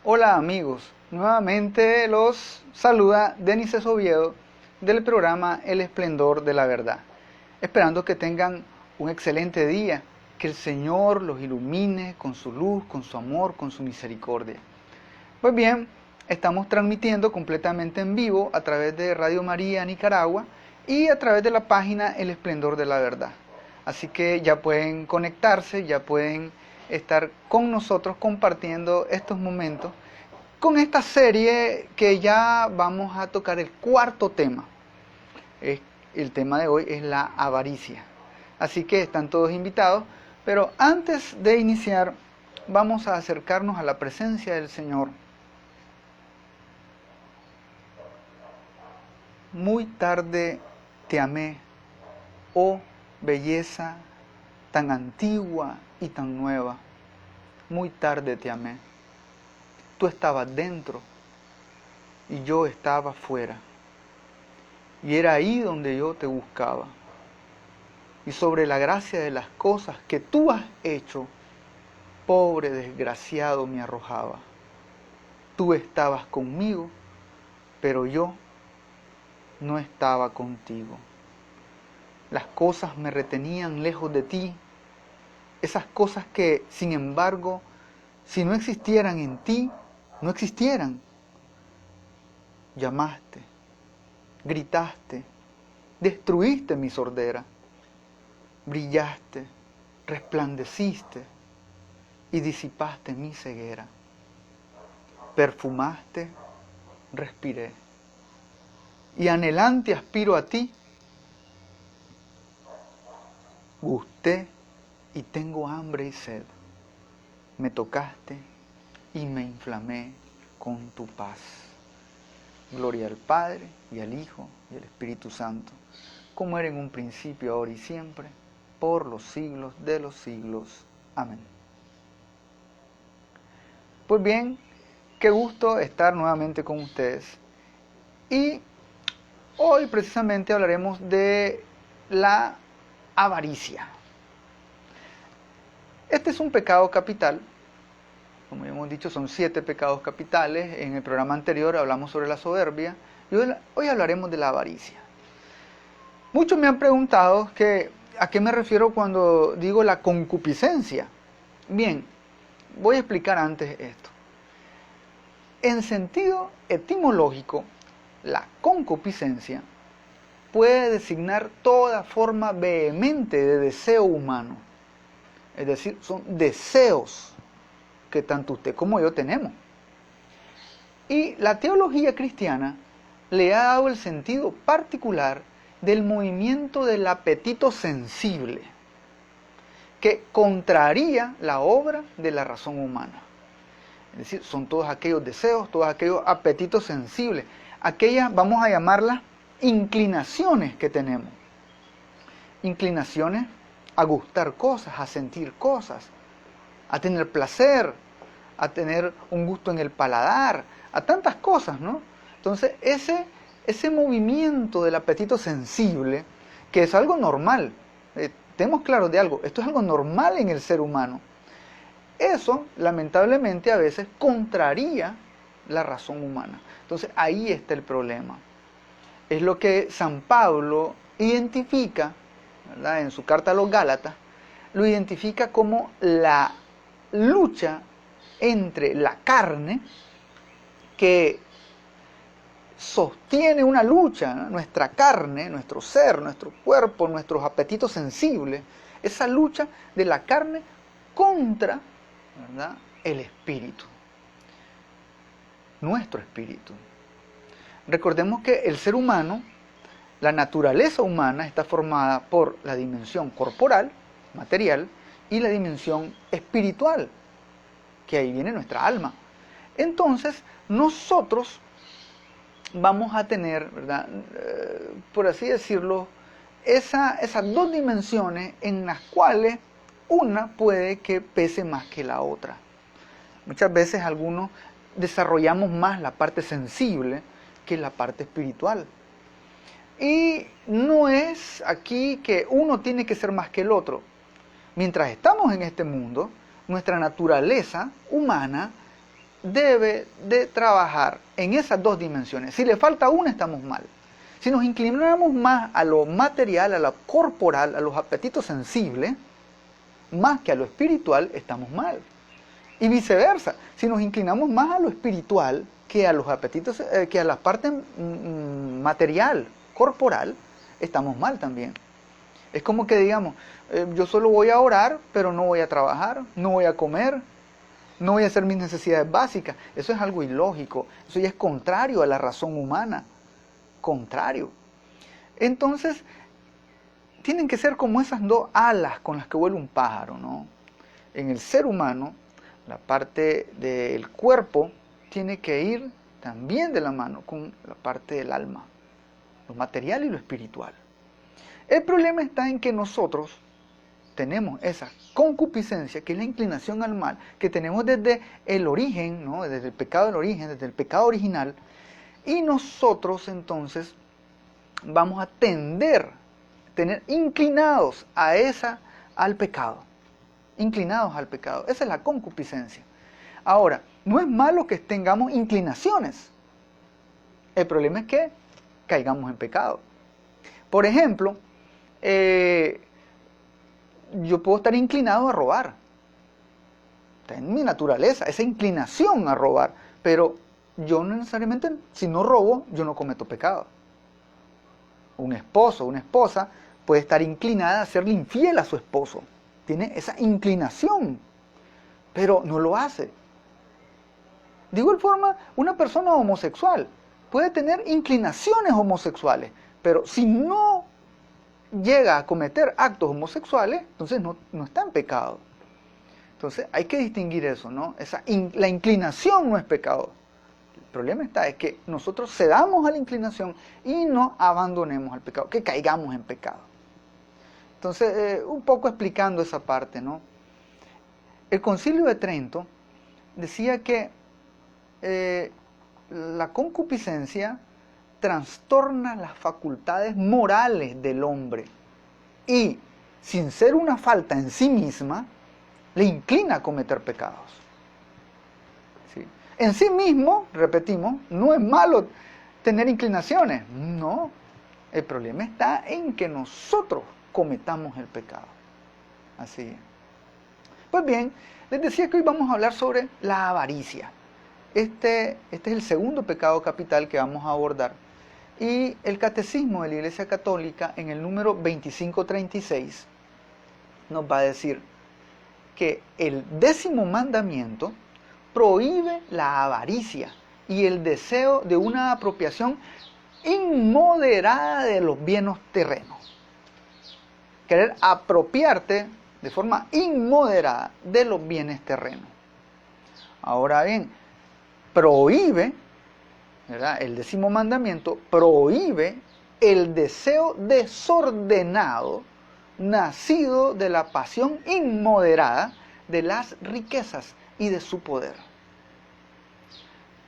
Hola amigos, nuevamente los saluda Denis Oviedo del programa El Esplendor de la Verdad, esperando que tengan un excelente día, que el Señor los ilumine con su luz, con su amor, con su misericordia. Pues bien, estamos transmitiendo completamente en vivo a través de Radio María Nicaragua y a través de la página El Esplendor de la Verdad. Así que ya pueden conectarse, ya pueden estar con nosotros compartiendo estos momentos con esta serie que ya vamos a tocar el cuarto tema. El tema de hoy es la avaricia. Así que están todos invitados, pero antes de iniciar vamos a acercarnos a la presencia del Señor. Muy tarde te amé, oh belleza tan antigua y tan nueva. Muy tarde te amé. Tú estabas dentro y yo estaba fuera. Y era ahí donde yo te buscaba. Y sobre la gracia de las cosas que tú has hecho, pobre desgraciado me arrojaba. Tú estabas conmigo, pero yo no estaba contigo. Las cosas me retenían lejos de ti. Esas cosas que, sin embargo, si no existieran en ti, no existieran. Llamaste, gritaste, destruiste mi sordera. Brillaste, resplandeciste y disipaste mi ceguera. Perfumaste, respiré. Y anhelante aspiro a ti. Gusté y tengo hambre y sed. Me tocaste y me inflamé con tu paz. Gloria al Padre, y al Hijo, y al Espíritu Santo, como era en un principio, ahora y siempre, por los siglos de los siglos. Amén. Pues bien, qué gusto estar nuevamente con ustedes. Y hoy precisamente hablaremos de la avaricia. Este es un pecado capital. Como ya hemos dicho, son 7 pecados capitales. En el programa anterior hablamos sobre la soberbia. Y hoy hablaremos de la avaricia. Muchos me han preguntado a qué me refiero cuando digo la concupiscencia. Bien, voy a explicar antes esto. En sentido etimológico, la concupiscencia puede designar toda forma vehemente de deseo humano. Es decir, son deseos que tanto usted como yo tenemos. Y la teología cristiana le ha dado el sentido particular del movimiento del apetito sensible, que contraría la obra de la razón humana. Es decir, son todos aquellos deseos, todos aquellos apetitos sensibles, aquellas, vamos a llamarlas, inclinaciones que tenemos. Inclinaciones a gustar cosas, a sentir cosas, a tener placer, a tener un gusto en el paladar, a tantas cosas, ¿no? Entonces, ese movimiento del apetito sensible, que es algo normal, estemos claros de algo, esto es algo normal en el ser humano. Eso, lamentablemente, a veces contraría la razón humana. Entonces, ahí está el problema. Es lo que San Pablo identifica, ¿verdad? En su carta a los Gálatas, lo identifica como la lucha entre la carne, que sostiene una lucha, ¿no? Nuestra carne, nuestro ser, nuestro cuerpo, nuestros apetitos sensibles, esa lucha de la carne contra, ¿verdad?, el espíritu, nuestro espíritu. Recordemos que el ser humano, la naturaleza humana está formada por la dimensión corporal, material, y la dimensión espiritual, que ahí viene nuestra alma. Entonces, nosotros vamos a tener, ¿verdad?, por así decirlo, esas dos dimensiones en las cuales una puede que pese más que la otra. Muchas veces algunos desarrollamos más la parte sensible que la parte espiritual. Y no es aquí que uno tiene que ser más que el otro. Mientras estamos en este mundo, nuestra naturaleza humana debe de trabajar en esas dos dimensiones. Si le falta una, estamos mal. Si nos inclinamos más a lo material, a lo corporal, a los apetitos sensibles, más que a lo espiritual, estamos mal. Y viceversa, si nos inclinamos más a lo espiritual que a los apetitos, que a la parte material, corporal, estamos mal también. Es como que digamos, yo solo voy a orar, pero no voy a trabajar, no voy a comer, no voy a hacer mis necesidades básicas. Eso es algo ilógico, eso ya es contrario a la razón humana, contrario. Entonces, tienen que ser como esas dos alas con las que vuela un pájaro, ¿no? En el ser humano, la parte del cuerpo tiene que ir también de la mano con la parte del alma, lo material y lo espiritual. El problema está en que nosotros tenemos esa concupiscencia, que es la inclinación al mal, que tenemos desde el origen, ¿no? Desde el pecado del origen, desde el pecado original, y nosotros entonces vamos a tener inclinados al pecado. Inclinados al pecado. Esa es la concupiscencia. Ahora, no es malo que tengamos inclinaciones. El problema es que caigamos en pecado. Por ejemplo, yo puedo estar inclinado a robar. Está en mi naturaleza, esa inclinación a robar. Pero yo no necesariamente, si no robo, yo no cometo pecado. Un esposo, una esposa puede estar inclinada a serle infiel a su esposo. Tiene esa inclinación, pero no lo hace. De igual forma, una persona homosexual puede tener inclinaciones homosexuales, pero si no llega a cometer actos homosexuales, entonces no está en pecado. Entonces hay que distinguir eso, ¿no? La inclinación no es pecado. El problema es que nosotros cedamos a la inclinación y no abandonemos al pecado, que caigamos en pecado. Entonces, un poco explicando esa parte, ¿no? El Concilio de Trento decía que la concupiscencia trastorna las facultades morales del hombre y, sin ser una falta en sí misma, le inclina a cometer pecados. ¿Sí? En sí mismo, repetimos, no es malo tener inclinaciones, no. El problema está en que nosotros cometamos el pecado. Así es. Pues bien, les decía que hoy vamos a hablar sobre la avaricia. Este es el segundo pecado capital que vamos a abordar. Y el Catecismo de la Iglesia Católica, en el número 2536, nos va a decir que el 10º mandamiento prohíbe la avaricia y el deseo de una apropiación inmoderada de los bienes terrenos. Querer apropiarte de forma inmoderada de los bienes terrenos. Ahora bien, prohíbe, ¿verdad? El 10º mandamiento prohíbe el deseo desordenado nacido de la pasión inmoderada de las riquezas y de su poder.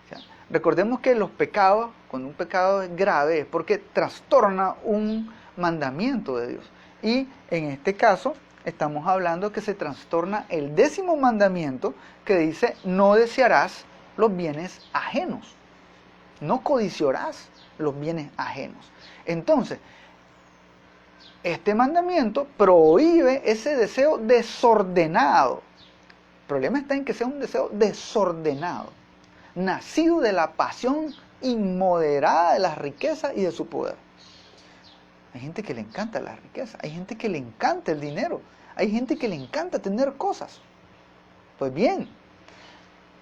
O sea, recordemos que los pecados, cuando un pecado es grave, es porque trastorna un mandamiento de Dios. Y en este caso estamos hablando que se trastorna el 10º mandamiento que dice: no desearás los bienes ajenos, no codiciarás los bienes ajenos. Entonces, este mandamiento prohíbe ese deseo desordenado. El problema está en que sea un deseo desordenado, nacido de la pasión inmoderada de las riquezas y de su poder. Hay gente que le encanta la riqueza, hay gente que le encanta el dinero, hay gente que le encanta tener cosas. Pues bien,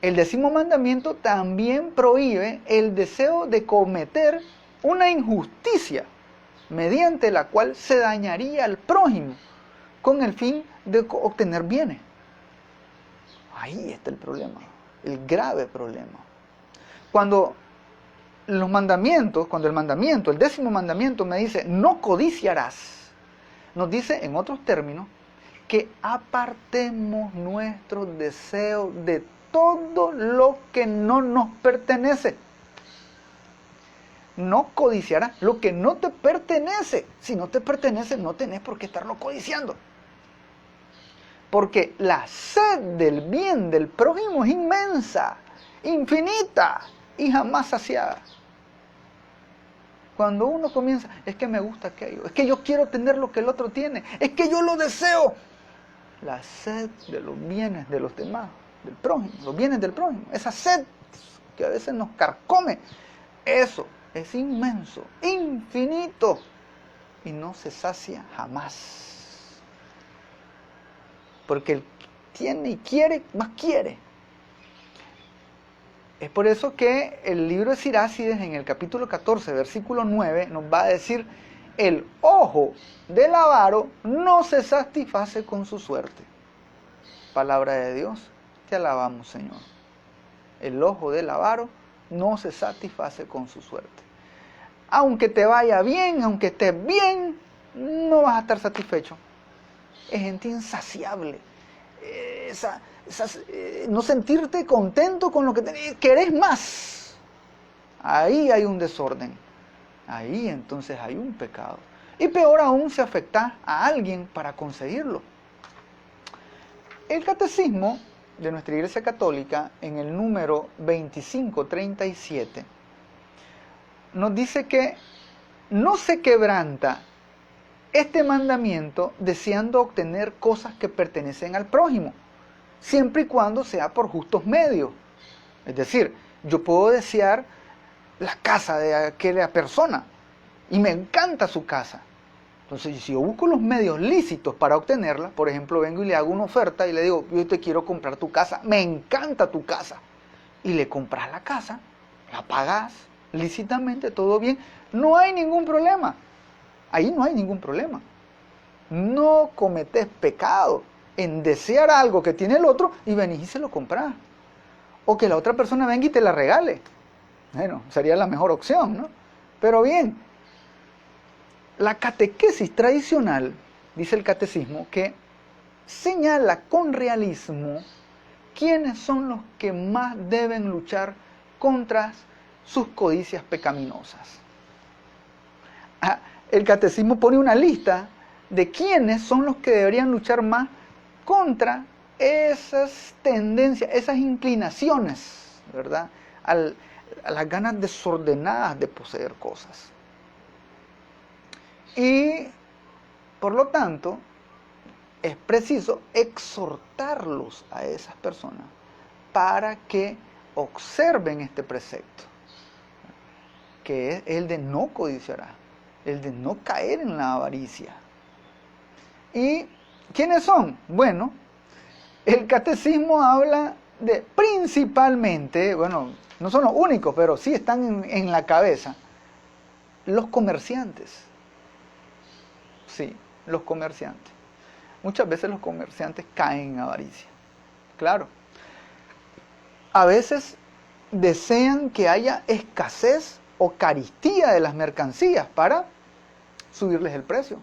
el 10º mandamiento también prohíbe el deseo de cometer una injusticia mediante la cual se dañaría al prójimo con el fin de obtener bienes. Ahí está el problema, el grave problema. Cuando el mandamiento, el 10º mandamiento me dice: no codiciarás, nos dice en otros términos que apartemos nuestros deseos de todo lo que no nos pertenece. No codiciarás lo que no te pertenece. Si no te pertenece, no tenés por qué estarlo codiciando. Porque la sed del bien del prójimo es inmensa. infinita y jamás saciada. Cuando uno comienza, es que me gusta aquello, es que yo quiero tener lo que el otro tiene, es que yo lo deseo. La sed de los bienes de los demás, del prójimo, los bienes del prójimo, esa sed que a veces nos carcome, eso es inmenso, infinito y no se sacia jamás. Porque el que tiene y quiere, más quiere. Es por eso que el libro de Sirácides, en el capítulo 14, versículo 9, nos va a decir: el ojo del avaro no se satisface con su suerte. Palabra de Dios, te alabamos, Señor. El ojo del avaro no se satisface con su suerte. Aunque te vaya bien, aunque estés bien, no vas a estar satisfecho. Es gente insaciable. No sentirte contento con lo que tenés, querés más. Ahí hay un desorden. Ahí entonces hay un pecado. Y peor aún si afectás a alguien para conseguirlo. El catecismo de nuestra Iglesia Católica, en el número 2537, nos dice que no se quebranta este mandamiento deseando obtener cosas que pertenecen al prójimo, siempre y cuando sea por justos medios. Es decir, yo puedo desear la casa de aquella persona y me encanta su casa. Entonces, si yo busco los medios lícitos para obtenerla, por ejemplo, vengo y le hago una oferta y le digo: yo te quiero comprar tu casa, me encanta tu casa, y le compras la casa, la pagás lícitamente, todo bien, no hay ningún problema. Ahí no hay ningún problema. No cometés pecado en desear algo que tiene el otro y venís y se lo comprás. O que la otra persona venga y te la regale. Bueno, sería la mejor opción, ¿no? Pero bien, la catequesis tradicional, dice el catecismo, que señala con realismo quiénes son los que más deben luchar contra sus codicias pecaminosas. El catecismo pone una lista de quiénes son los que deberían luchar más contra esas tendencias, esas inclinaciones, ¿verdad? A las ganas desordenadas de poseer cosas. Y, por lo tanto, es preciso exhortarlos a esas personas para que observen este precepto, que es el de no codiciarás, el de no caer en la avaricia. ¿Y quiénes son? Bueno, el catecismo habla de principalmente, bueno, no son los únicos, pero sí están en la cabeza, los comerciantes. Sí, los comerciantes. Muchas veces los comerciantes caen en avaricia. Claro. A veces desean que haya escasez o carestía de las mercancías para subirles el precio.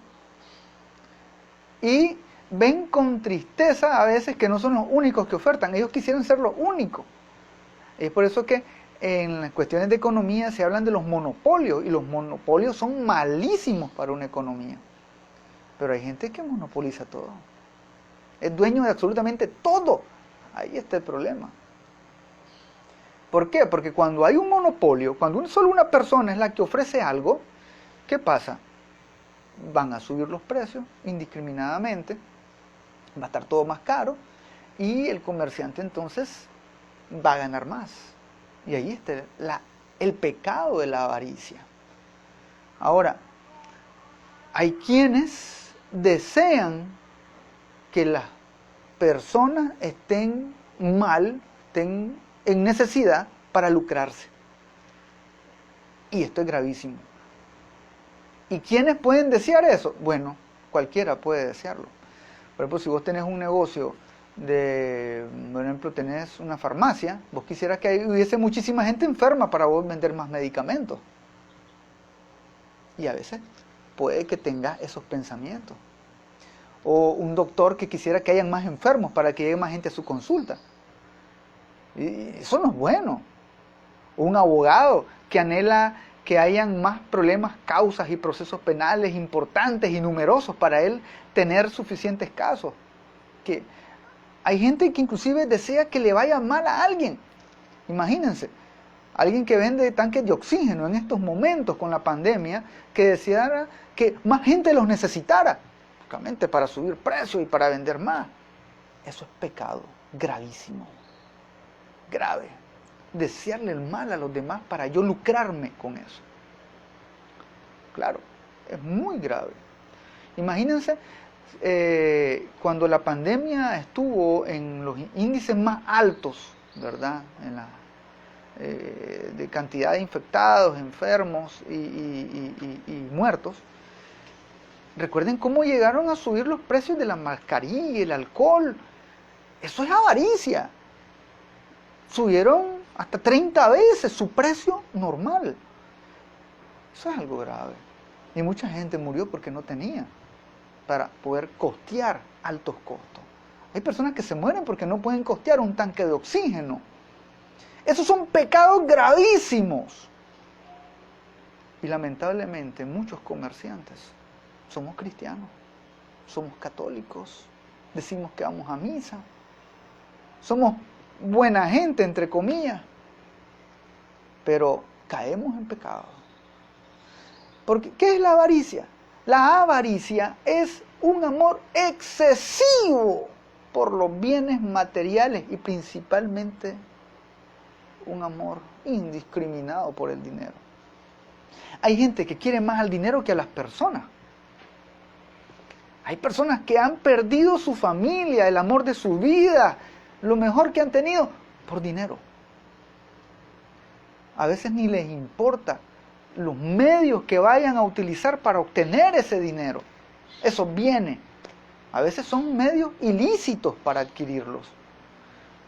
Y ven con tristeza a veces que no son los únicos que ofertan. Ellos quisieran ser los únicos. Es por eso que en las cuestiones de economía se hablan de los monopolios. Y los monopolios son malísimos para una economía. Pero hay gente que monopoliza todo. Es dueño de absolutamente todo. Ahí está el problema. ¿Por qué? Porque cuando hay un monopolio, cuando solo una persona es la que ofrece algo, ¿qué pasa? Van a subir los precios indiscriminadamente, va a estar todo más caro y el comerciante entonces va a ganar más. Y ahí está el pecado de la avaricia. Ahora, hay quienes desean que las personas estén mal, estén en necesidad para lucrarse. Y esto es gravísimo. ¿Y quiénes pueden desear eso? Bueno, cualquiera puede desearlo. Por ejemplo, si vos tenés un negocio por ejemplo, tenés una farmacia, vos quisieras que hubiese muchísima gente enferma para vos vender más medicamentos. Y a veces puede que tengas esos pensamientos. O un doctor que quisiera que hayan más enfermos para que llegue más gente a su consulta. Y eso no es bueno. O un abogado que anhela que hayan más problemas, causas y procesos penales importantes y numerosos para él tener suficientes casos. Que hay gente que inclusive desea que le vaya mal a alguien Imagínense, alguien que vende tanques de oxígeno en estos momentos con la pandemia, que deseara que más gente los necesitara, básicamente para subir precios y para vender más. Eso es pecado gravísimo, grave. Desearle el mal a los demás para yo lucrarme con eso. Claro, es muy grave. Imagínense cuando la pandemia estuvo en los índices más altos, ¿verdad? De cantidad de infectados, enfermos y muertos. Recuerden cómo llegaron a subir los precios de la mascarilla y el alcohol. Eso es avaricia. Subieron hasta 30 veces su precio normal. Eso es algo grave. Y mucha gente murió porque no tenía para poder costear altos costos. Hay personas que se mueren porque no pueden costear un tanque de oxígeno. Esos son pecados gravísimos. Y lamentablemente muchos comerciantes somos cristianos, somos católicos, decimos que vamos a misa, somos buena gente, entre comillas, pero caemos en pecado. Porque, ¿qué es la avaricia? La avaricia es un amor excesivo por los bienes materiales y principalmente un amor indiscriminado por el dinero. Hay gente que quiere más al dinero que a las personas. Hay personas que han perdido su familia, el amor de su vida, lo mejor que han tenido, por dinero. A veces ni les importa los medios que vayan a utilizar para obtener ese dinero, esos bienes. A veces son medios ilícitos para adquirirlos,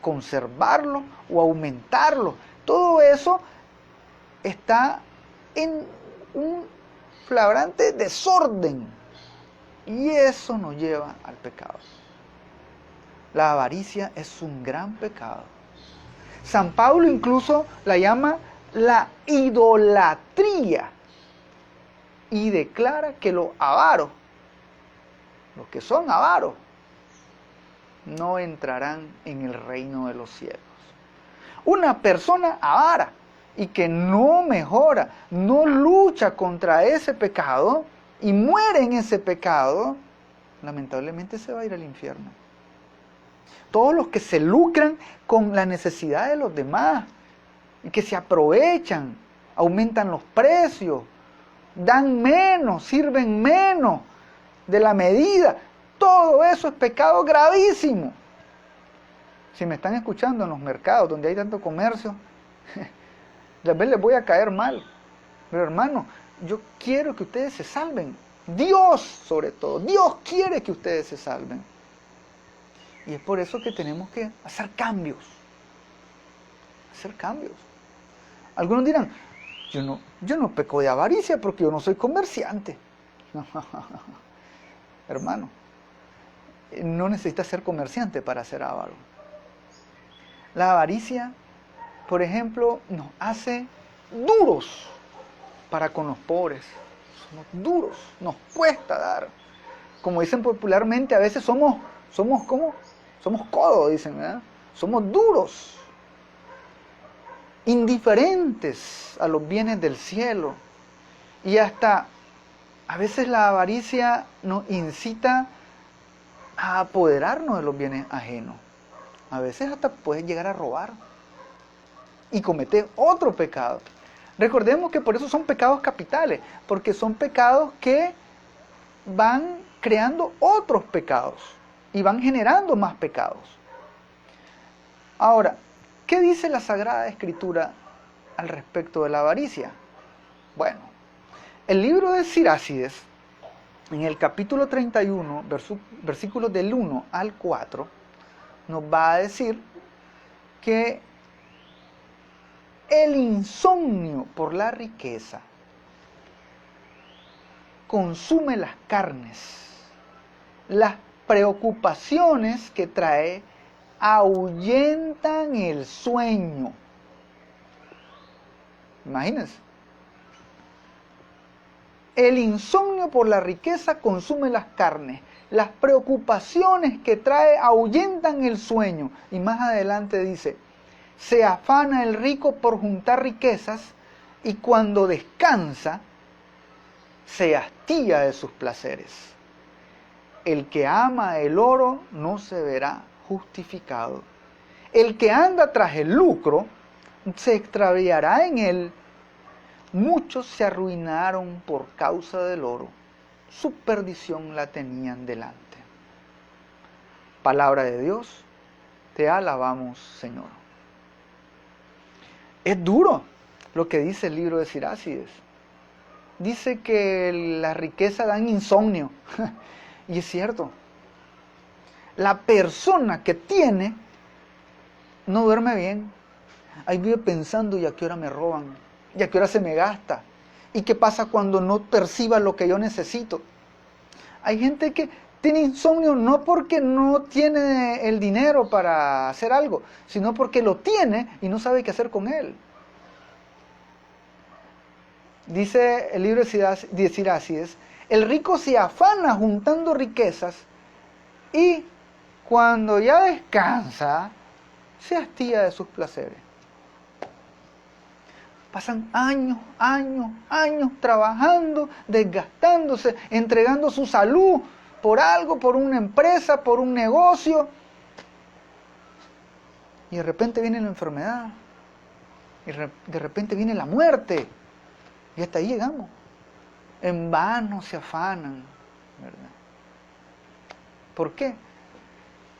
conservarlos o aumentarlos. Todo eso está en un flagrante desorden y eso nos lleva al pecado. La avaricia es un gran pecado. San Pablo incluso la llama la idolatría y declara que los avaros, los que son avaros, no entrarán en el reino de los cielos. Una persona avara y que no mejora, no lucha contra ese pecado y muere en ese pecado, lamentablemente se va a ir al infierno. Todos los que se lucran con la necesidad de los demás y que se aprovechan, aumentan los precios, dan menos, sirven menos de la medida, todo eso es pecado gravísimo. Si me están escuchando en los mercados donde hay tanto comercio, tal vez les voy a caer mal, pero hermano, yo quiero que ustedes se salven. Dios, sobre todo, Dios quiere que ustedes se salven. Y es por eso que tenemos que hacer cambios. Hacer cambios. Algunos dirán, yo no peco de avaricia porque yo no soy comerciante. Hermano, no necesitas ser comerciante para ser avaro. La avaricia, por ejemplo, nos hace duros para con los pobres. Somos duros, nos cuesta dar. Como dicen popularmente, a veces somos ¿cómo? Somos codos, dicen, ¿verdad? Somos duros, indiferentes a los bienes del cielo. Y hasta a veces la avaricia nos incita a apoderarnos de los bienes ajenos. A veces hasta puedes llegar a robar y cometer otro pecado. Recordemos que por eso son pecados capitales, porque son pecados que van creando otros pecados y van generando más pecados. Ahora, ¿qué dice la Sagrada Escritura al respecto de la avaricia? Bueno, el libro de Sirácides, en el capítulo 31, versículos del 1 al 4, nos va a decir que el insomnio por la riqueza consume las carnes, las preocupaciones que trae ahuyentan el sueño. Imagínense. El insomnio por la riqueza consume las carnes. Las preocupaciones que trae ahuyentan el sueño. Y más adelante dice, se afana el rico por juntar riquezas y cuando descansa, se hastía de sus placeres. El que ama el oro no se verá justificado. El que anda tras el lucro se extraviará en él. Muchos se arruinaron por causa del oro. Su perdición la tenían delante. Palabra de Dios, te alabamos, Señor. Es duro lo que dice el libro de Sirácides. Dice que la riqueza dan insomnio. Y es cierto. La persona que tiene no duerme bien. Ahí vive pensando, ¿y a qué hora me roban? ¿Y a qué hora se me gasta? ¿Y qué pasa cuando no perciba lo que yo necesito? Hay gente que tiene insomnio no porque no tiene el dinero para hacer algo, sino porque lo tiene y no sabe qué hacer con él. Dice el libro de Sirácides, el rico se afana juntando riquezas y cuando ya descansa, se hastía de sus placeres. Pasan años trabajando, desgastándose, entregando su salud por algo, por una empresa, por un negocio. Y de repente viene la enfermedad. Y de repente viene la muerte. Y hasta ahí llegamos. En vano se afanan, ¿verdad? ¿Por qué?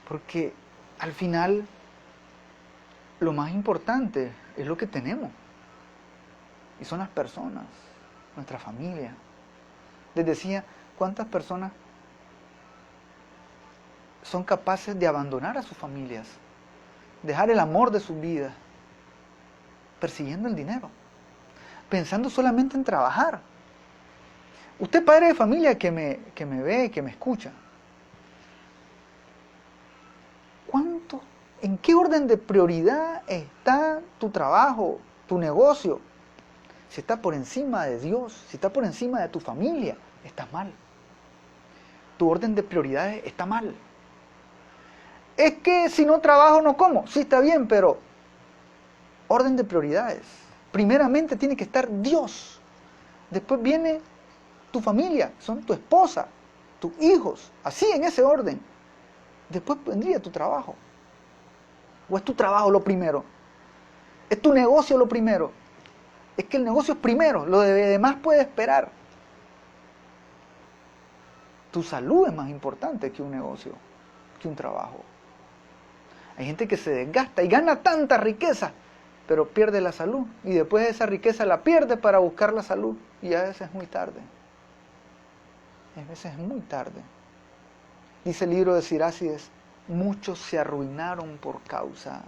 Porque al final lo más importante es lo que tenemos. Y son las personas, nuestra familia. Les decía, ¿cuántas personas son capaces de abandonar a sus familias? Dejar el amor de sus vidas, persiguiendo el dinero, pensando solamente en trabajar. Usted, padre de familia que me ve, que me escucha, ¿en qué orden de prioridad está tu trabajo, tu negocio? Si está por encima de Dios, si está por encima de tu familia, estás mal. Tu orden de prioridades está mal. Es que si no trabajo no como. Sí, está bien, pero orden de prioridades. Primeramente tiene que estar Dios. Después viene tu familia, son tu esposa, tus hijos, así en ese orden. Después vendría tu trabajo. ¿O es tu trabajo lo primero? ¿Es tu negocio lo primero? Es que el negocio es primero, lo demás puede esperar. Tu salud es más importante que un negocio, que un trabajo. Hay gente que se desgasta y gana tanta riqueza, pero pierde la salud. Y después esa riqueza la pierde para buscar la salud. Y a veces es muy tarde. A veces es muy tarde. Dice el libro de Sirácides, muchos se arruinaron por causa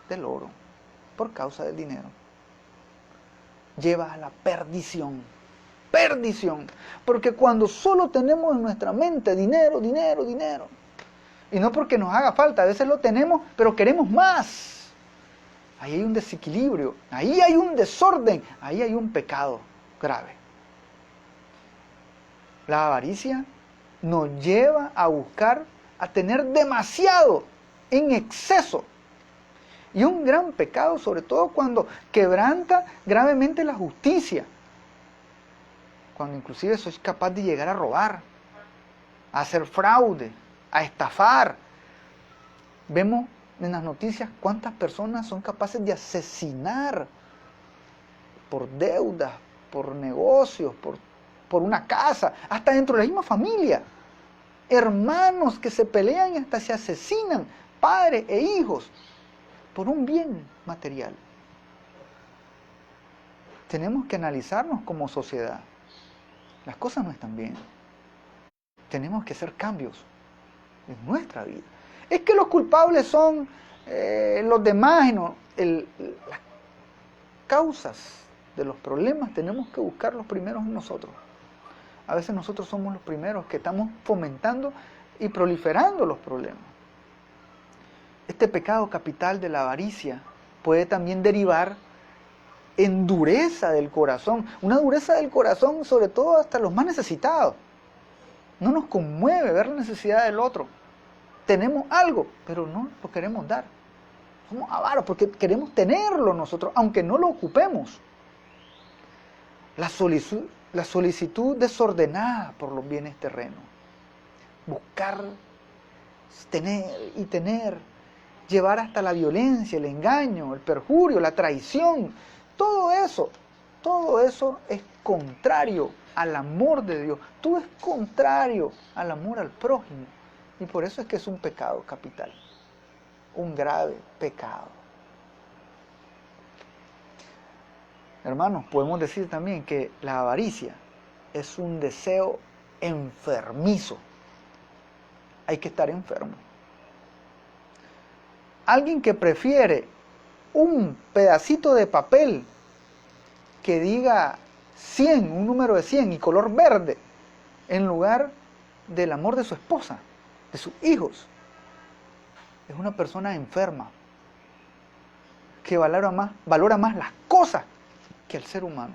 del oro, por causa del dinero. Lleva a la perdición. Perdición. Porque cuando solo tenemos en nuestra mente dinero, dinero, dinero, y no porque nos haga falta, a veces lo tenemos, pero queremos más. Ahí hay un desequilibrio, ahí hay un desorden, ahí hay un pecado grave. La avaricia nos lleva a buscar, a tener demasiado, en exceso. Y un gran pecado, sobre todo cuando quebranta gravemente la justicia. Cuando inclusive sois capaz de llegar a robar, a hacer fraude, a estafar. Vemos en las noticias cuántas personas son capaces de asesinar por deudas, por negocios, por una casa, hasta dentro de la misma familia. Hermanos que se pelean y hasta se asesinan, padres e hijos, por un bien material. Tenemos que analizarnos como sociedad. Las cosas no están bien. Tenemos que hacer cambios en nuestra vida. Es que los culpables son los demás, ¿no? Las causas de los problemas tenemos que buscarlos primero en nosotros. A veces nosotros somos los primeros que estamos fomentando y proliferando los problemas. Este pecado capital de la avaricia puede también derivar en dureza del corazón. Una dureza del corazón, sobre todo hasta los más necesitados. No nos conmueve ver la necesidad del otro. Tenemos algo, pero no lo queremos dar. Somos avaros porque queremos tenerlo nosotros, aunque no lo ocupemos. La solicitud desordenada por los bienes terrenos. Buscar, tener y tener. Llevar hasta la violencia, el engaño, el perjurio, la traición. Todo eso es contrario al amor de Dios. Todo es contrario al amor al prójimo. Y por eso es que es un pecado capital. Un grave pecado. Hermanos, podemos decir también que la avaricia es un deseo enfermizo. Hay que estar enfermo. Alguien que prefiere un pedacito de papel que diga 100, un número de 100 y color verde, en lugar del amor de su esposa, de sus hijos, es una persona enferma, que valora más las cosas que el ser humano.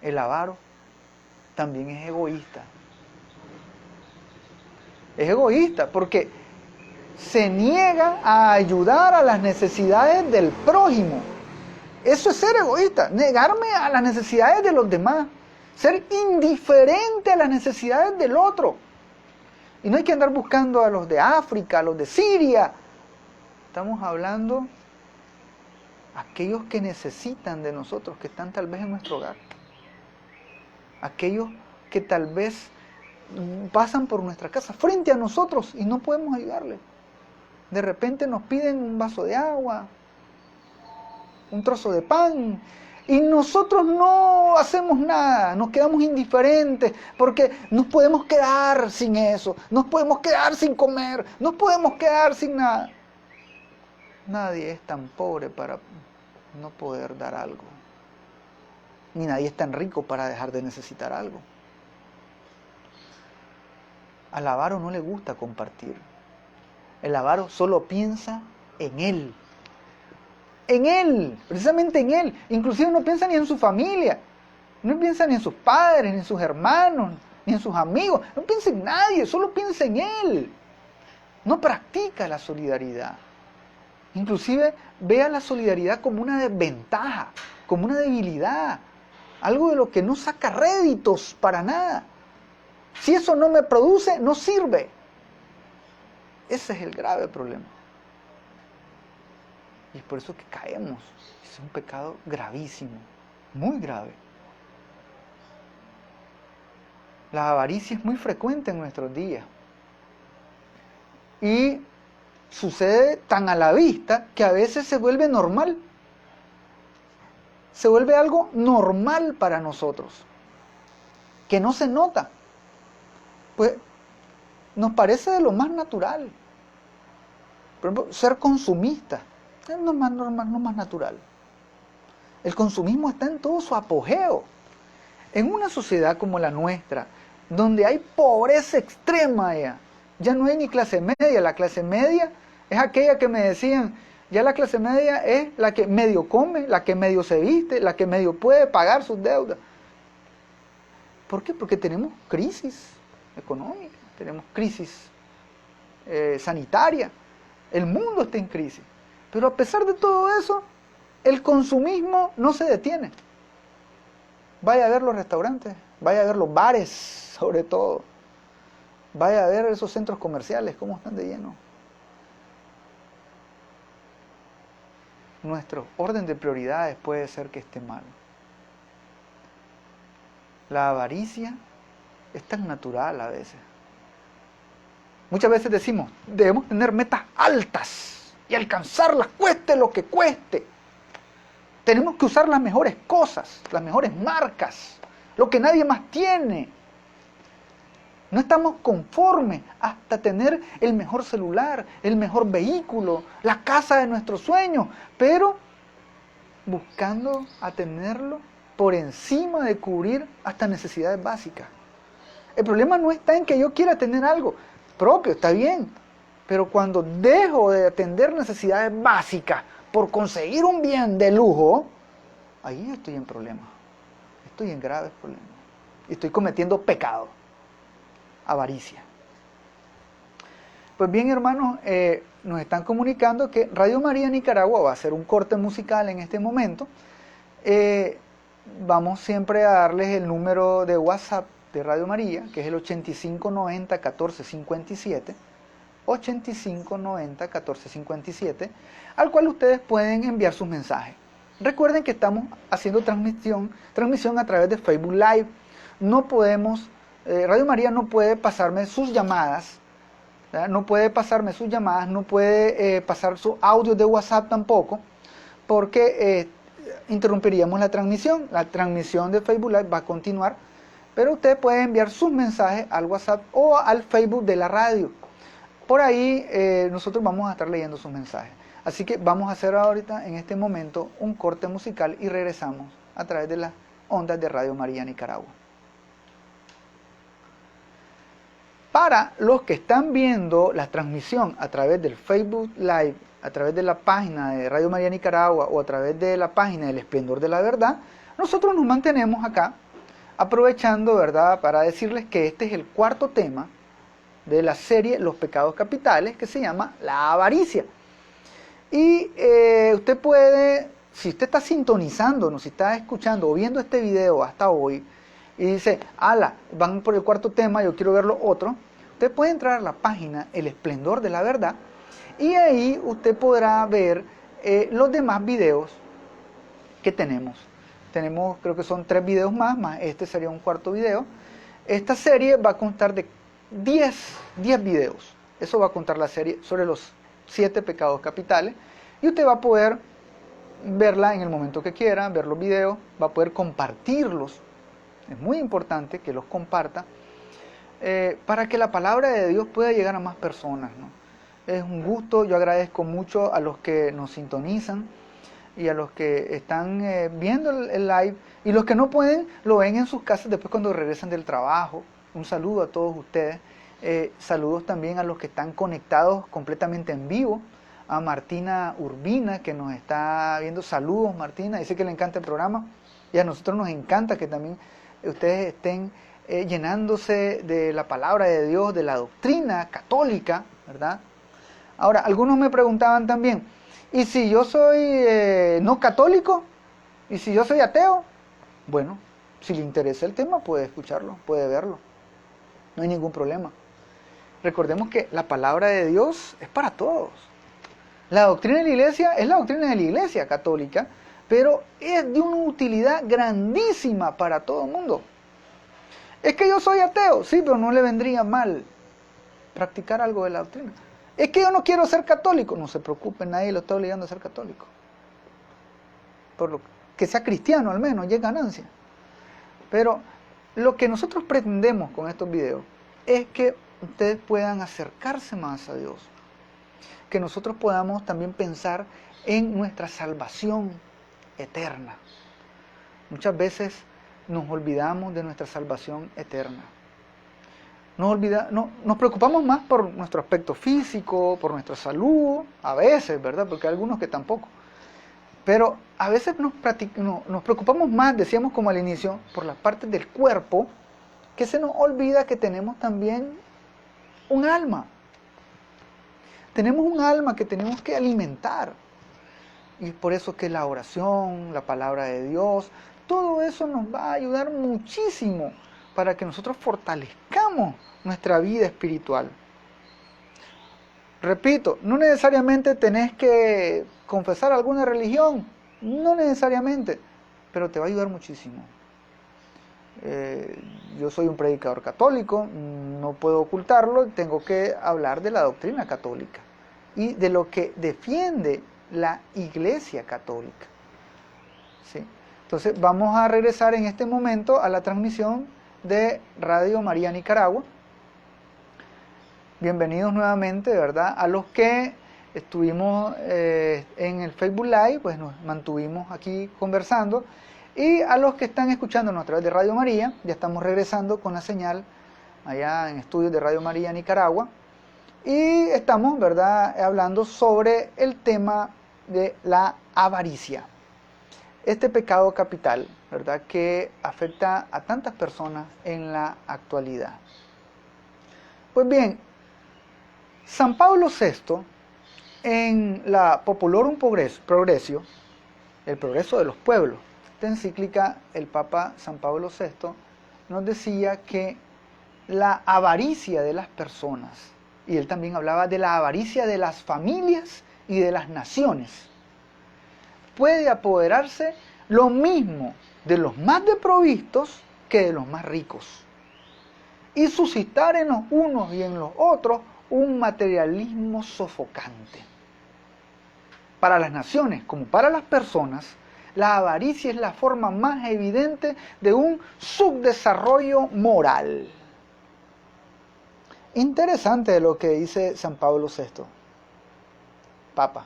El avaro también es egoísta. Es egoísta porque se niega a ayudar a las necesidades del prójimo. Eso es ser egoísta, negarme a las necesidades de los demás, ser indiferente a las necesidades del otro. Y no hay que andar buscando a los de África, a los de Siria. Estamos hablando a aquellos que necesitan de nosotros, que están tal vez en nuestro hogar. Aquellos que tal vez pasan por nuestra casa frente a nosotros y no podemos ayudarles. De repente nos piden un vaso de agua, un trozo de pan, y nosotros no hacemos nada, nos quedamos indiferentes, porque nos podemos quedar sin eso, nos podemos quedar sin comer, nos podemos quedar sin nada. Nadie es tan pobre para no poder dar algo, ni nadie es tan rico para dejar de necesitar algo. Al avaro no le gusta compartir. El avaro solo piensa en él. En él, precisamente en él. Inclusive no piensa ni en su familia. No piensa ni en sus padres, ni en sus hermanos, ni en sus amigos. No piensa en nadie, solo piensa en él. No practica la solidaridad. Inclusive ve a la solidaridad como una desventaja, como una debilidad. Algo de lo que no saca réditos para nada. Si eso no me produce, no sirve. Ese es el grave problema. Y es por eso que caemos. Es un pecado gravísimo, muy grave. La avaricia es muy frecuente en nuestros días. Y sucede tan a la vista que a veces se vuelve normal. Se vuelve algo normal para nosotros, que no se nota. Pues nos parece de lo más natural. Por ejemplo, ser consumista es lo más normal, lo más natural. El consumismo está en todo su apogeo. En una sociedad como la nuestra, donde hay pobreza extrema ya no hay ni clase media. La clase media es aquella que me decían, ya la clase media es la que medio come, la que medio se viste, la que medio puede pagar sus deudas. ¿Por qué? Porque tenemos crisis económica, tenemos crisis sanitaria, el mundo está en crisis. Pero a pesar de todo eso, el consumismo no se detiene. Vaya a ver los restaurantes, vaya a ver los bares, sobre todo. Vaya a ver esos centros comerciales, cómo están de lleno. Nuestro orden de prioridades puede ser que esté mal. La avaricia es tan natural a veces. Muchas veces decimos, debemos tener metas altas y alcanzarlas, cueste lo que cueste. Tenemos que usar las mejores cosas, las mejores marcas, lo que nadie más tiene. No estamos conformes hasta tener el mejor celular, el mejor vehículo, la casa de nuestros sueños, pero buscando a tenerlo por encima de cubrir hasta necesidades básicas. El problema no está en que yo quiera tener algo propio, está bien, pero cuando dejo de atender necesidades básicas por conseguir un bien de lujo, ahí estoy en problemas, estoy en graves problemas, y estoy cometiendo pecado, avaricia. Pues bien, hermanos, nos están comunicando que Radio María Nicaragua va a hacer un corte musical en este momento. Vamos siempre a darles el número de WhatsApp de Radio María, que es el 8590 1457, 8590 1457, al cual ustedes pueden enviar sus mensajes. Recuerden que estamos haciendo transmisión a través de Facebook Live. No podemos, Radio María no puede pasarme sus llamadas, ¿verdad? No puede pasarme sus llamadas, no puede pasar sus audios de WhatsApp tampoco, porque interrumpiríamos la transmisión. La transmisión de Facebook Live va a continuar, pero usted puede enviar sus mensajes al WhatsApp o al Facebook de la radio. Por ahí nosotros vamos a estar leyendo sus mensajes. Así que vamos a hacer ahorita, en este momento, un corte musical y regresamos a través de las ondas de Radio María Nicaragua. Para los que están viendo la transmisión a través del Facebook Live, a través de la página de Radio María Nicaragua o a través de la página del Esplendor de la Verdad, nosotros nos mantenemos acá aprovechando, ¿verdad?, para decirles que este es el cuarto tema de la serie Los Pecados Capitales, que se llama la avaricia. Y usted puede, si usted está sintonizándonos, si está escuchando o viendo este video hasta hoy, y dice, ala, van por el cuarto tema, yo quiero ver lo otro, usted puede entrar a la página El Esplendor de la Verdad, y ahí usted podrá ver los demás videos que tenemos. Tenemos, creo que son 3 videos más este sería un cuarto video. Esta serie va a constar de 10 videos. Eso va a contar la serie sobre los 7 pecados capitales. Y usted va a poder verla en el momento que quiera, ver los videos, va a poder compartirlos. Es muy importante que los comparta para que la palabra de Dios pueda llegar a más personas, ¿no? Es un gusto, yo agradezco mucho a los que nos sintonizan y a los que están viendo el live, y los que no pueden lo ven en sus casas después cuando regresan del trabajo. Un saludo a todos ustedes. Saludos también a los que están conectados completamente en vivo, a Martina Urbina, que nos está viendo. Saludos, Martina, dice que le encanta el programa, y a nosotros nos encanta que también ustedes estén llenándose de la palabra de Dios, de la doctrina católica, ¿verdad? Ahora, algunos me preguntaban también, ¿y si yo soy no católico? ¿Y si yo soy ateo? Bueno, si le interesa el tema, puede escucharlo, puede verlo. No hay ningún problema. Recordemos que la palabra de Dios es para todos. La doctrina de la iglesia es la doctrina de la iglesia católica, pero es de una utilidad grandísima para todo el mundo. Es que yo soy ateo, sí, pero no le vendría mal practicar algo de la doctrina. Es que yo no quiero ser católico, no se preocupe, nadie lo está obligando a ser católico. Por lo que sea cristiano al menos, ya es ganancia. Pero lo que nosotros pretendemos con estos videos es que ustedes puedan acercarse más a Dios. Que nosotros podamos también pensar en nuestra salvación eterna. Muchas veces nos olvidamos de nuestra salvación eterna. Nos preocupamos más por nuestro aspecto físico, por nuestra salud, a veces, ¿verdad? Porque hay algunos que tampoco. Pero a veces nos preocupamos más, decíamos como al inicio, por las partes del cuerpo, que se nos olvida que tenemos también un alma. Tenemos un alma que tenemos que alimentar. Y por eso que la oración, la palabra de Dios, todo eso nos va a ayudar muchísimo para que nosotros fortalezcamos nuestra vida espiritual. Repito, no necesariamente tenés que confesar alguna religión, no necesariamente, pero te va a ayudar muchísimo. Yo soy un predicador católico, no puedo ocultarlo, tengo que hablar de la doctrina católica y de lo que defiende la Iglesia Católica. ¿Sí? Entonces vamos a regresar en este momento a la transmisión de Radio María Nicaragua. Bienvenidos nuevamente, ¿verdad? A los que estuvimos en el Facebook Live, pues nos mantuvimos aquí conversando. Y a los que están escuchándonos a través de Radio María, ya estamos regresando con la señal allá en estudios de Radio María Nicaragua. Y estamos, ¿verdad?, hablando sobre el tema de la avaricia. Este pecado capital, ¿verdad?, que afecta a tantas personas en la actualidad. Pues bien, San Pablo VI En la Populorum Progressio, el progreso de los pueblos, esta encíclica, el Papa San Pablo VI nos decía que la avaricia de las personas, y él también hablaba de la avaricia de las familias y de las naciones, puede apoderarse lo mismo de los más desprovistos que de los más ricos, y suscitar en los unos y en los otros un materialismo sofocante. Para las naciones como para las personas, la avaricia es la forma más evidente de un subdesarrollo moral. Interesante lo que dice San Pablo VI, Papa.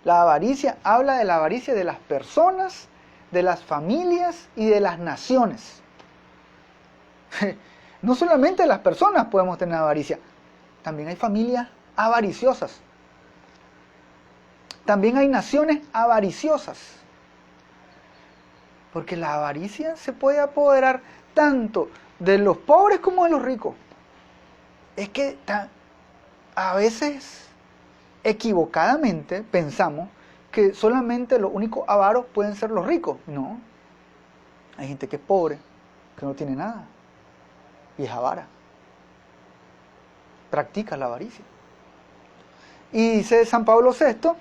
La avaricia habla de la avaricia de las personas, de las familias y de las naciones. No solamente las personas podemos tener avaricia, también hay familias avariciosas. También hay naciones avariciosas. Porque la avaricia se puede apoderar tanto de los pobres como de los ricos. Es que a veces equivocadamente pensamos que solamente los únicos avaros pueden ser los ricos. No. Hay gente que es pobre, que no tiene nada. Y es avara. Practica la avaricia. Y dice San Pablo VI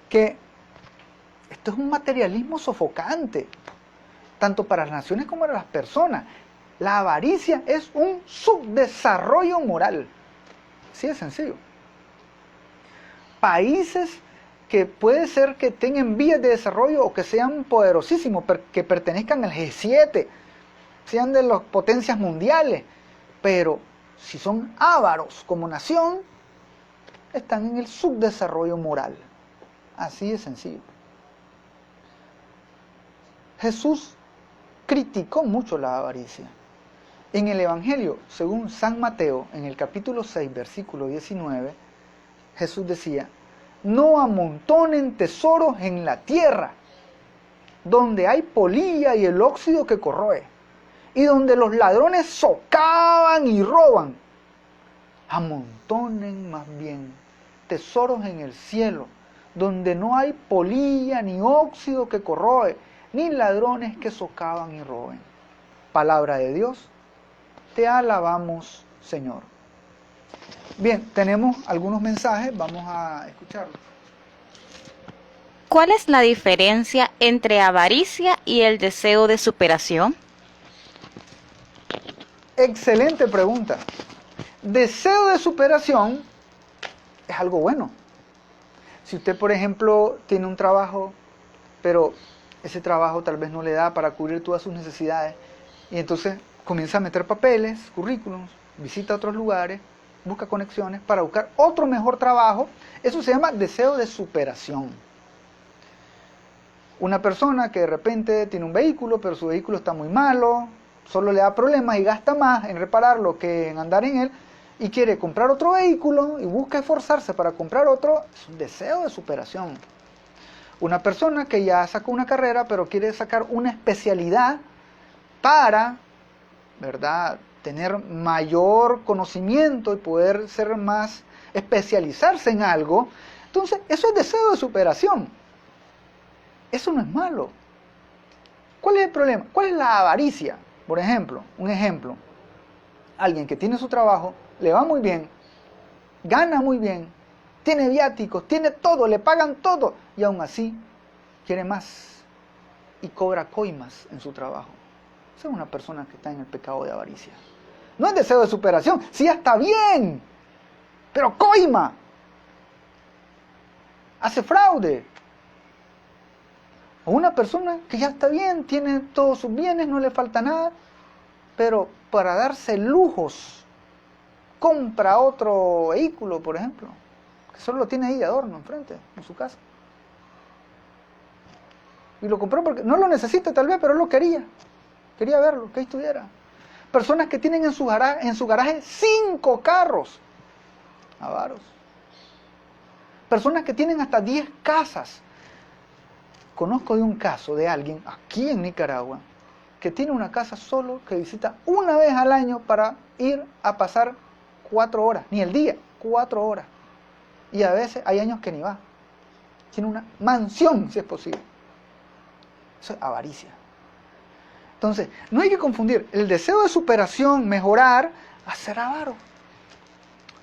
que esto es un materialismo sofocante, tanto para las naciones como para las personas. La avaricia es un subdesarrollo moral. Así de sencillo. Países que puede ser que tengan vías de desarrollo o que sean poderosísimos, que pertenezcan al G7, sean de las potencias mundiales, pero si son ávaros como nación, están en el subdesarrollo moral. Así de sencillo. Jesús criticó mucho la avaricia. En el Evangelio, según San Mateo, en el capítulo 6, versículo 19, Jesús decía: no amontonen tesoros en la tierra, donde hay polilla y el óxido que corroe, y donde los ladrones socavan y roban. Amontonen más bien tesoros en el cielo, donde no hay polilla ni óxido que corroe, ni ladrones que socavan y roben. Palabra de Dios, te alabamos, Señor. Bien, tenemos algunos mensajes, vamos a escucharlos. ¿Cuál es la diferencia entre avaricia y el deseo de superación? Excelente pregunta. Deseo de superación es algo bueno. Si usted, por ejemplo, tiene un trabajo, pero ese trabajo tal vez no le da para cubrir todas sus necesidades, y entonces comienza a meter papeles, currículums, visita otros lugares, busca conexiones para buscar otro mejor trabajo, eso se llama deseo de superación. Una persona que de repente tiene un vehículo, pero su vehículo está muy malo, solo le da problemas y gasta más en repararlo que en andar en él, y quiere comprar otro vehículo y busca esforzarse para comprar otro, es un deseo de superación. Una persona que ya sacó una carrera, pero quiere sacar una especialidad para, ¿verdad?, tener mayor conocimiento y poder ser más, especializarse en algo, entonces eso es deseo de superación. Eso no es malo. ¿Cuál es el problema? ¿Cuál es la avaricia? Por ejemplo, un ejemplo, alguien que tiene su trabajo, le va muy bien, gana muy bien, tiene viáticos, tiene todo, le pagan todo, y aún así quiere más y cobra coimas en su trabajo. Esa es una persona que está en el pecado de avaricia. No es deseo de superación, sí está bien, pero coima, hace fraude. O una persona que ya está bien, tiene todos sus bienes, no le falta nada, pero para darse lujos, compra otro vehículo, por ejemplo, que solo lo tiene ahí de adorno enfrente, en su casa. Y lo compró porque no lo necesita tal vez, pero él lo quería. Quería verlo, que ahí estuviera. Personas que tienen en su garaje 5 carros. Avaros. Personas que tienen hasta 10 casas. Conozco de un caso de alguien aquí en Nicaragua que tiene una casa solo que visita una vez al año para ir a pasar 4 horas, ni el día, 4 horas. y a veces hay años que ni va. Tiene una mansión, si es posible. Eso es avaricia. Entonces, no hay que confundir el deseo de superación, mejorar, a ser avaro.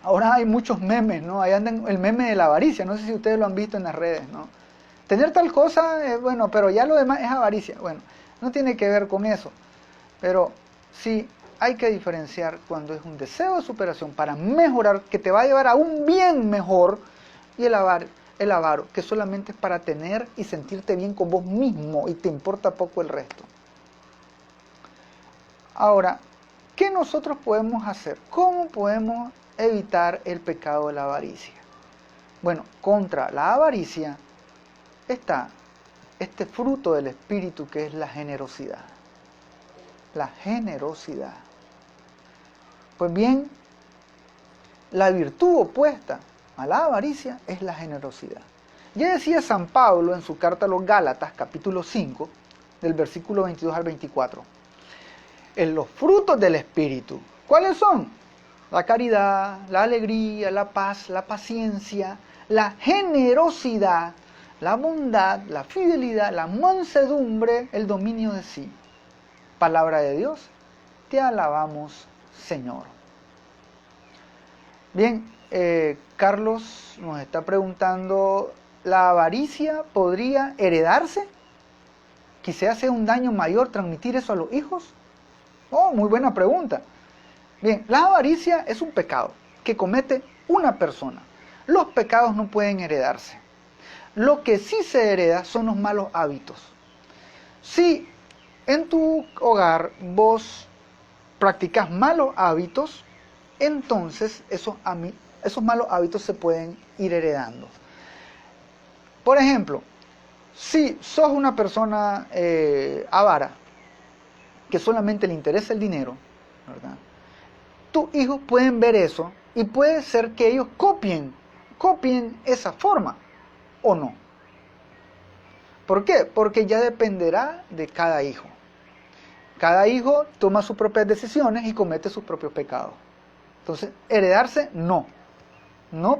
Ahora hay muchos memes, ¿no? Ahí andan el meme de la avaricia, no sé si ustedes lo han visto en las redes, ¿no? Tener tal cosa, bueno, pero ya lo demás es avaricia. Bueno, no tiene que ver con eso. Pero sí hay que diferenciar cuando es un deseo de superación para mejorar, que te va a llevar a un bien mejor, y el avaro, que solamente es para tener y sentirte bien con vos mismo y te importa poco el resto. Ahora, ¿qué nosotros podemos hacer? ¿Cómo podemos evitar el pecado de la avaricia? Bueno, contra la avaricia está este fruto del Espíritu que es la generosidad. La generosidad. Pues bien, la virtud opuesta a la avaricia es la generosidad. Ya decía San Pablo en su carta a los Gálatas, capítulo 5, del versículo 22 al 24. En los frutos del Espíritu, ¿cuáles son? La caridad, la alegría, la paz, la paciencia, la generosidad, la bondad, la fidelidad, la mansedumbre, el dominio de sí. Palabra de Dios, te alabamos, Señor. Bien, Carlos nos está preguntando, ¿la avaricia podría heredarse? ¿Quizás sea un daño mayor transmitir eso a los hijos? Oh, muy buena pregunta. Bien, la avaricia es un pecado que comete una persona. Los pecados no pueden heredarse. Lo que sí se hereda son los malos hábitos. Si en tu hogar vos practicas malos hábitos, entonces esos malos hábitos se pueden ir heredando. Por ejemplo, si sos una persona avara, que solamente le interesa el dinero, ¿verdad? Tus hijos pueden ver eso y puede ser que ellos copien esa forma o no. ¿Por qué? Porque ya dependerá de cada hijo. Cada hijo toma sus propias decisiones y comete sus propios pecados. Entonces, heredarse, no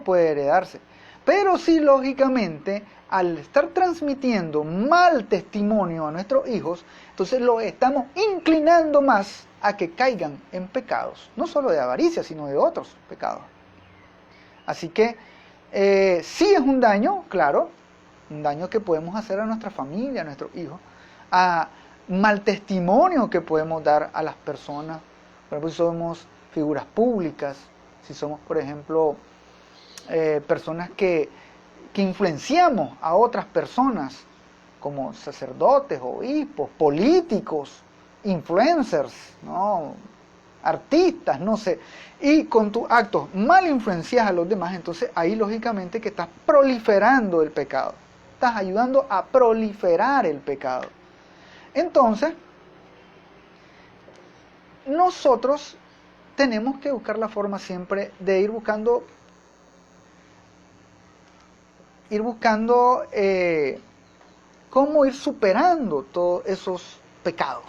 puede heredarse. Pero sí, lógicamente, al estar transmitiendo mal testimonio a nuestros hijos, entonces los estamos inclinando más a que caigan en pecados, no solo de avaricia, sino de otros pecados. Así que sí es un daño, claro, un daño que podemos hacer a nuestra familia, a nuestros hijos, a mal testimonio que podemos dar a las personas. Por ejemplo, si somos figuras públicas, si somos, por ejemplo, personas que influenciamos a otras personas, como sacerdotes, obispos, políticos, influencers, ¿no? Artistas, no sé, y con tus actos mal influencias a los demás, entonces ahí lógicamente que estás proliferando el pecado, estás ayudando a proliferar el pecado. Entonces, nosotros tenemos que buscar la forma siempre de ir buscando cómo ir superando todos esos pecados.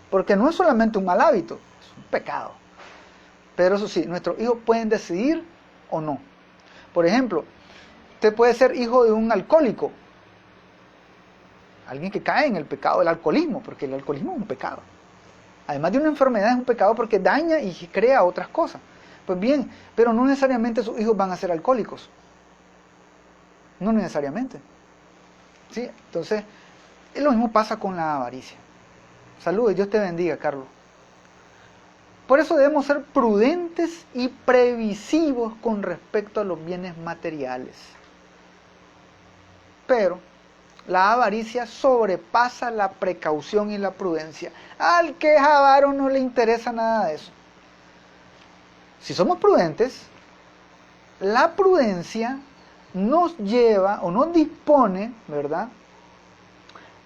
Porque no es solamente un mal hábito, es un pecado. Pero eso sí, nuestros hijos pueden decidir o no. Por ejemplo, usted puede ser hijo de un alcohólico. Alguien que cae en el pecado del alcoholismo, porque el alcoholismo es un pecado. Además de una enfermedad, es un pecado porque daña y crea otras cosas. Pues bien, pero no necesariamente sus hijos van a ser alcohólicos. No necesariamente. ¿Sí? Entonces, lo mismo pasa con la avaricia. Saludos, Dios te bendiga, Carlos. Por eso debemos ser prudentes y previsivos con respecto a los bienes materiales. Pero la avaricia sobrepasa la precaución y la prudencia. Al que es avaro no le interesa nada de eso. Si somos prudentes, la prudencia nos lleva o nos dispone, ¿verdad?,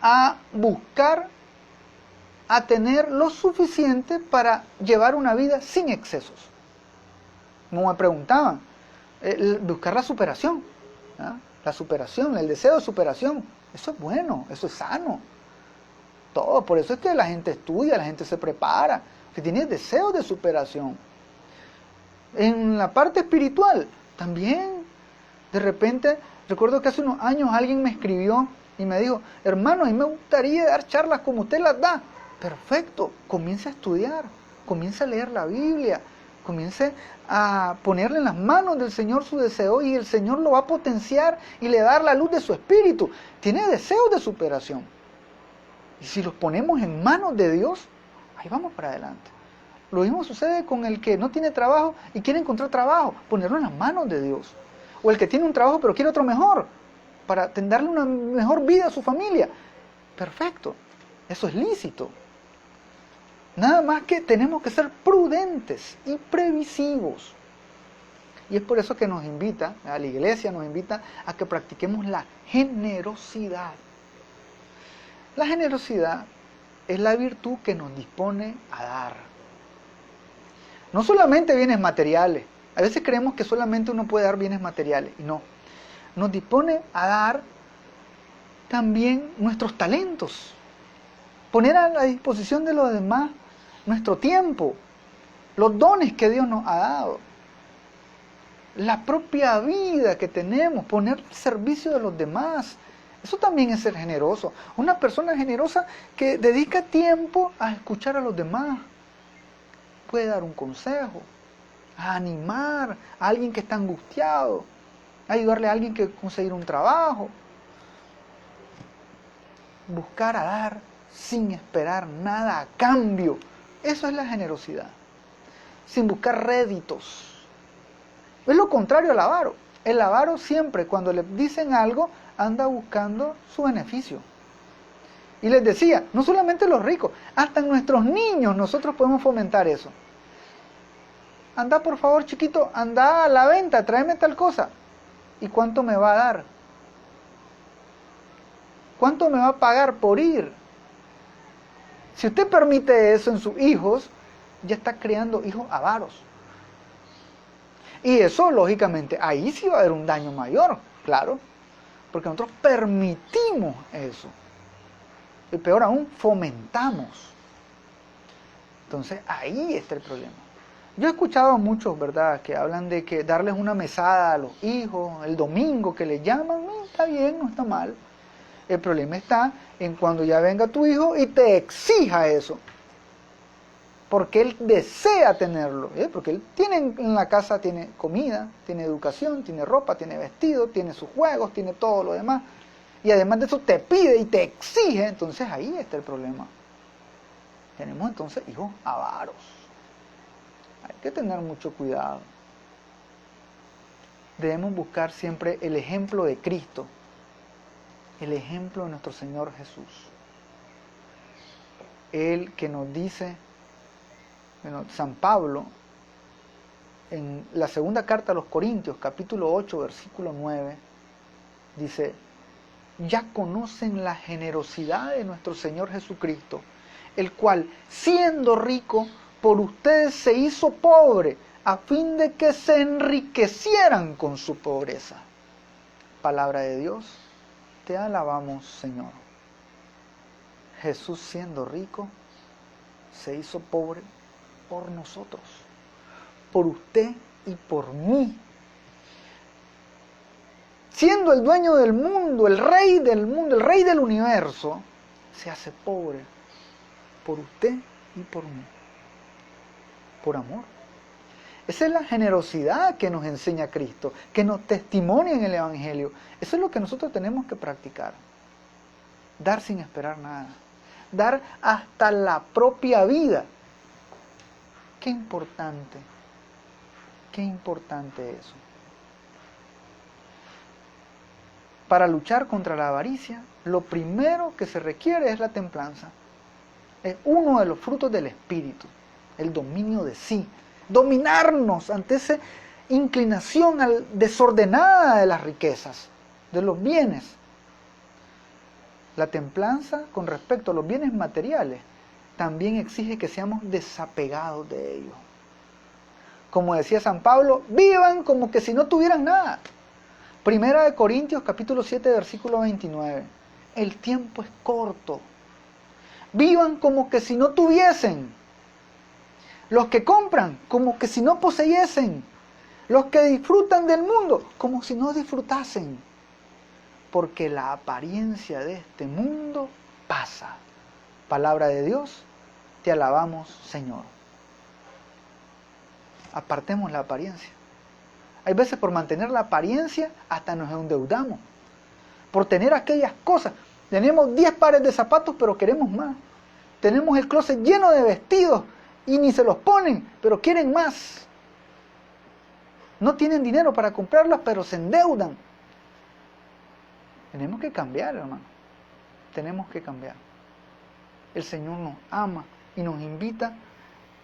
a buscar, a tener lo suficiente para llevar una vida sin excesos. Como me preguntaban, buscar la superación, ¿verdad? La superación, el deseo de superación, eso es bueno, eso es sano. Todo, por eso es que la gente estudia, la gente se prepara, que tiene deseos de superación. En la parte espiritual, también De repente, recuerdo que hace unos años alguien me escribió y me dijo, hermano, a mí me gustaría dar charlas como usted las da. Perfecto, comience a estudiar, comience a leer la Biblia, comience a ponerle en las manos del Señor su deseo y el Señor lo va a potenciar y le va a dar la luz de su espíritu. Tiene deseos de superación. Y si los ponemos en manos de Dios, ahí vamos para adelante. Lo mismo sucede con el que no tiene trabajo y quiere encontrar trabajo, ponerlo en las manos de Dios. O el que tiene un trabajo pero quiere otro mejor, para darle una mejor vida a su familia. Perfecto, eso es lícito. Nada más que tenemos que ser prudentes y previsivos. Y es por eso que nos invita, a la iglesia nos invita a que practiquemos la generosidad. La generosidad es la virtud que nos dispone a dar. No solamente bienes materiales. A veces creemos que solamente uno puede dar bienes materiales. Y no. Nos dispone a dar también nuestros talentos. Poner a la disposición de los demás nuestro tiempo. Los dones que Dios nos ha dado. La propia vida que tenemos. Poner al servicio de los demás. Eso también es ser generoso. Una persona generosa que dedica tiempo a escuchar a los demás. Puede dar un consejo, a animar a alguien que está angustiado, a ayudarle a alguien que conseguir un trabajo. Buscar a dar sin esperar nada a cambio. Eso es la generosidad. Sin buscar réditos. Es lo contrario al avaro. El avaro siempre, cuando le dicen algo, anda buscando su beneficio. Y les decía, no solamente los ricos, hasta en nuestros niños nosotros podemos fomentar eso. Anda por favor chiquito, anda a la venta, tráeme tal cosa. ¿Y cuánto me va a dar? ¿Cuánto me va a pagar por ir? Si usted permite eso en sus hijos, ya está creando hijos avaros. Y eso, lógicamente, ahí sí va a haber un daño mayor, claro. Porque nosotros permitimos eso. Y peor aún, fomentamos. Entonces, ahí está el problema. Yo he escuchado a muchos, ¿verdad?, que hablan de que darles una mesada a los hijos, el domingo que les llaman, está bien, no está mal. El problema está en cuando ya venga tu hijo y te exija eso. Porque él desea tenerlo, porque él tiene en la casa, tiene comida, tiene educación, tiene ropa, tiene vestido, tiene sus juegos, tiene todo lo demás. Y además de eso te pide y te exige, entonces ahí está el problema. Tenemos entonces hijos avaros. Hay que tener mucho cuidado. Debemos buscar siempre el ejemplo de Cristo, el ejemplo de nuestro Señor Jesús. Él que nos dice, bueno, San Pablo, en la segunda carta a los Corintios, capítulo 8, versículo 9, dice, ya conocen la generosidad de nuestro Señor Jesucristo, el cual, siendo rico, por ustedes se hizo pobre, a fin de que se enriquecieran con su pobreza. Palabra de Dios, te alabamos, Señor. Jesús, siendo rico, se hizo pobre por nosotros, por usted y por mí. Siendo el dueño del mundo, el rey del universo, se hace pobre por usted y por mí. Por amor. Esa es la generosidad que nos enseña Cristo, que nos testimonia en el Evangelio. Eso es lo que nosotros tenemos que practicar. Dar sin esperar nada. Dar hasta la propia vida. Qué importante eso. Para luchar contra la avaricia, lo primero que se requiere es la templanza. Es uno de los frutos del Espíritu, el dominio de sí. Dominarnos ante esa inclinación desordenada de las riquezas, de los bienes. La templanza con respecto a los bienes materiales también exige que seamos desapegados de ellos. Como decía San Pablo, vivan como que si no tuvieran nada. Primera de Corintios capítulo 7 versículo 29. El tiempo es corto. Vivan como que si no tuviesen. Los que compran como que si no poseyesen. Los que disfrutan del mundo como si no disfrutasen. Porque la apariencia de este mundo pasa. Palabra de Dios, te alabamos, Señor. Apartemos la apariencia. Hay veces por mantener la apariencia hasta nos endeudamos. Por tener aquellas cosas. Tenemos 10 pares de zapatos pero queremos más. Tenemos el closet lleno de vestidos y ni se los ponen, pero quieren más. No tienen dinero para comprarlas, pero se endeudan. Tenemos que cambiar, hermano. Tenemos que cambiar. El Señor nos ama y nos invita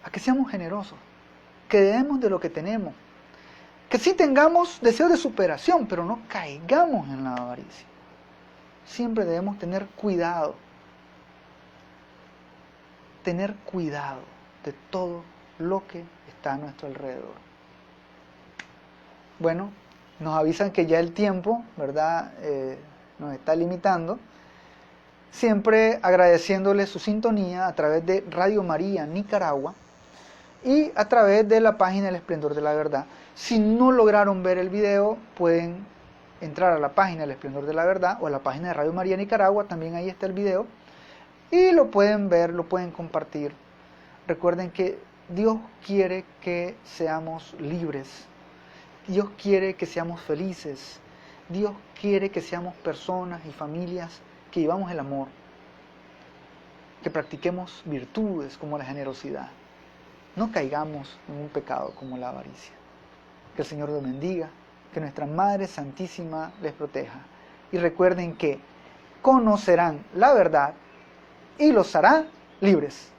a que seamos generosos, que demos de lo que tenemos, que sí tengamos deseo de superación, pero no caigamos en la avaricia. Siempre debemos tener cuidado de todo lo que está a nuestro alrededor. Bueno, nos avisan que ya el tiempo, ¿verdad?, nos está limitando. Siempre agradeciéndole su sintonía a través de Radio María Nicaragua y a través de la página El Esplendor de la Verdad. Si no lograron ver el video, pueden entrar a la página El Esplendor de la Verdad o a la página de Radio María Nicaragua, también ahí está el video, y lo pueden ver, lo pueden compartir. Recuerden que Dios quiere que seamos libres, Dios quiere que seamos felices, Dios quiere que seamos personas y familias que vivamos el amor, que practiquemos virtudes como la generosidad, no caigamos en un pecado como la avaricia. Que el Señor los bendiga, que nuestra Madre Santísima les proteja. Y recuerden que conocerán la verdad y los hará libres.